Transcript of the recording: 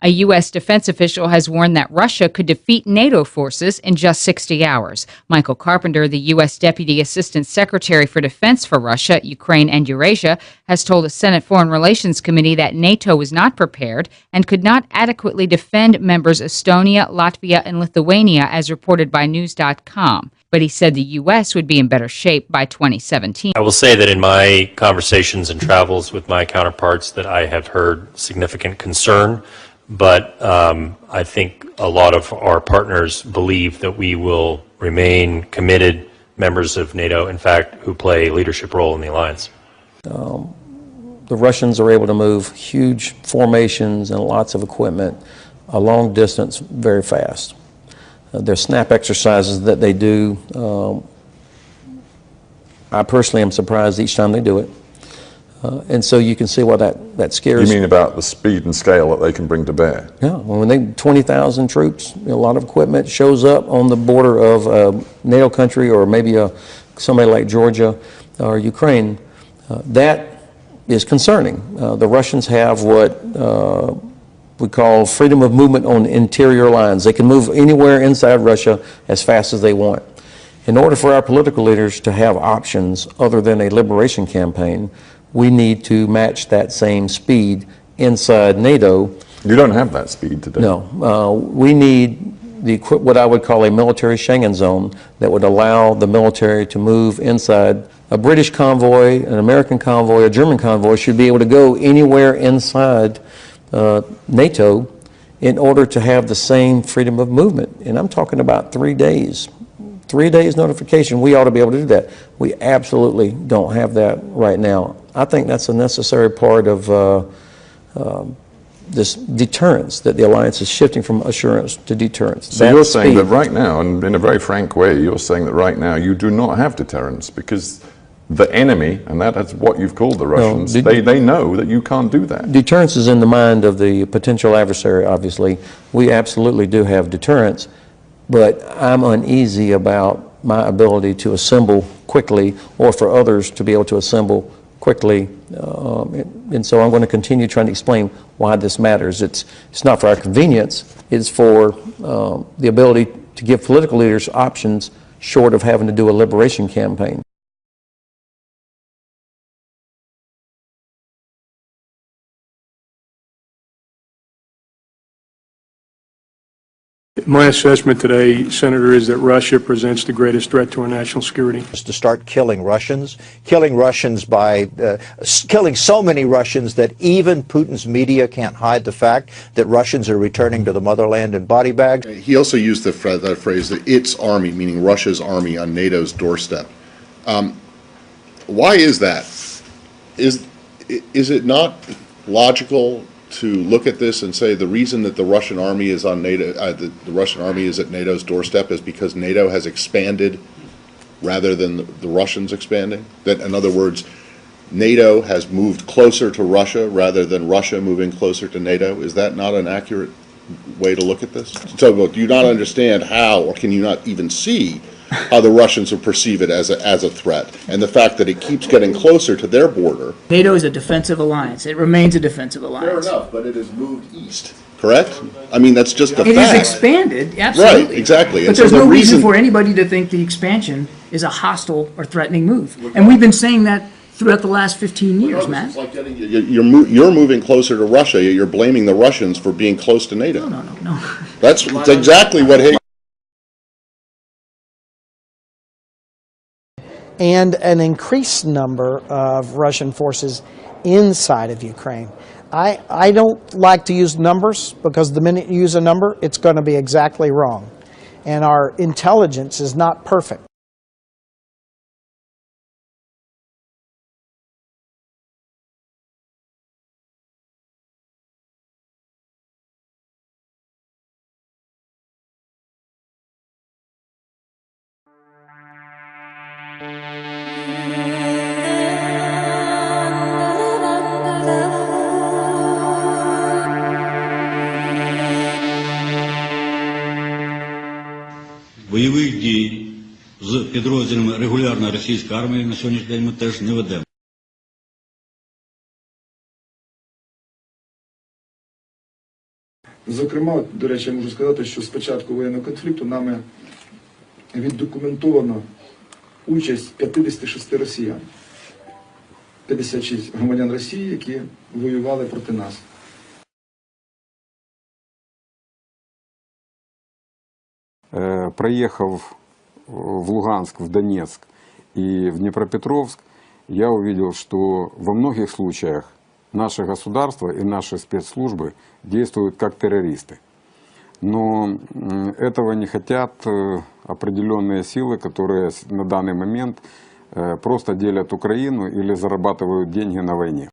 A U.S. defense official has warned that Russia could defeat NATO forces in just 60 hours. Michael Carpenter, the U.S. Deputy Assistant Secretary for Defense for Russia, Ukraine, and Eurasia, has told the Senate Foreign Relations Committee that NATO was not prepared and could not adequately defend members Estonia, Latvia, and Lithuania, as reported by News.com. But he said the U.S. would be in better shape by 2017. I will say that in my conversations and travels with my counterparts that I have heard significant concern, but I think a lot of our partners believe that we will remain committed members of NATO, in fact, who play a leadership role in the alliance. The Russians are able to move huge formations and lots of equipment a long distance very fast. There's snap exercises that they do. I personally am surprised each time they do it. And so you can see why that scares. You mean about the speed and scale that they can bring to bear? Yeah, when they 20,000 troops, a lot of equipment shows up on the border of a NATO country or maybe somebody like Georgia or Ukraine, that is concerning. The Russians have what we call freedom of movement on interior lines. They can move anywhere inside Russia as fast as they want. In order for our political leaders to have options other than a liberation campaign, we need to match that same speed inside NATO. You don't have that speed today. No. We need what I would call a military Schengen zone that would allow the military to move inside. A British convoy, an American convoy, a German convoy should be able to go anywhere inside NATO in order to have the same freedom of movement. And I'm talking about 3 days. 3 days notification, we ought to be able to do that. We absolutely don't have that right now. I think that's a necessary part of this deterrence, that the alliance is shifting from assurance to deterrence. So you're saying that right now, and in a very frank way, you're saying that right now you do not have deterrence because the enemy, and that's what you've called the Russians, they know that you can't do that. Deterrence is in the mind of the potential adversary, obviously. We absolutely do have deterrence, but I'm uneasy about my ability to assemble quickly or for others to be able to assemble quickly. And so I'm going to continue trying to explain why this matters. It's not for our convenience, it's for the ability to give political leaders options short of having to do a liberation campaign. My assessment today, Senator, is that Russia presents the greatest threat to our national security. To start killing Russians by killing so many Russians that even Putin's media can't hide the fact that Russians are returning to the motherland in body bags. He also used that phrase, that its army, meaning Russia's army, on NATO's doorstep. Why is that? Is it not logical to look at this and say the reason that the Russian army is on NATO, the Russian army is at NATO's doorstep is because NATO has expanded rather than the Russians expanding? That, in other words, NATO has moved closer to Russia rather than Russia moving closer to NATO? Is that not an accurate way to look at this? So do you not understand how, or can you not even see how the Russians will perceive it as a threat, and the fact that it keeps getting closer to their border? NATO is a defensive alliance. It remains a defensive alliance. Fair enough, but it has moved east, correct? I mean, that's just a fact. It has expanded, absolutely. Right, exactly. But there's no reason for anybody to think the expansion is a hostile or threatening move. And we've been saying that throughout the last 15 years, Matt. It's like you're moving closer to Russia, yet you're blaming the Russians for being close to NATO. No. That's exactly what and an increased number of Russian forces inside of Ukraine. I don't like to use numbers because the minute you use a number, it's going to be exactly wrong. And our intelligence is not perfect. Бойових дій з підрозділами регулярної російської армії на сьогоднішній день ми теж не ведемо. Зокрема, до речі, я можу сказати, що з початку воєнного конфлікту нами віддокументовано участь 56 росіян. 56 громадян Росії, які воювали проти нас. Проехав в Луганск, в Донецк и в Днепропетровск, я увидел, что во многих случаях наше государство и наши спецслужбы действуют как террористы. Но этого не хотят определенные силы, которые на данный момент просто делят Украину или зарабатывают деньги на войне.